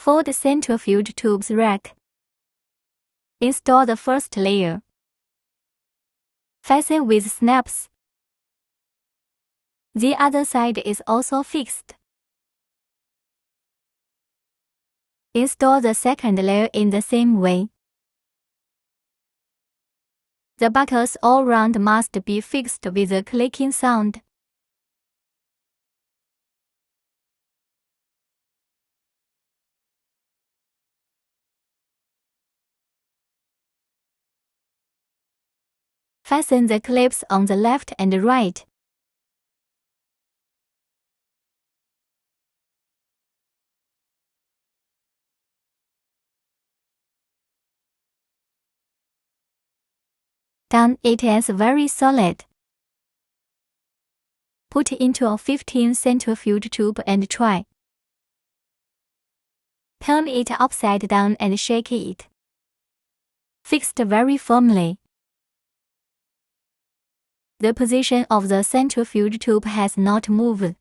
Fold centrifuge tubes rack. Install the first layer. Fasten with snaps. The other side is also fixed. Install the second layer in the same way. The buckles all round must be fixed with a clicking sound. Fasten the clips on the left and right. Done. It is very solid. Put into a 15 centrifuge tube and try. Turn it upside down and shake it. Fixed very firmly. The position of the centrifuge tube has not moved.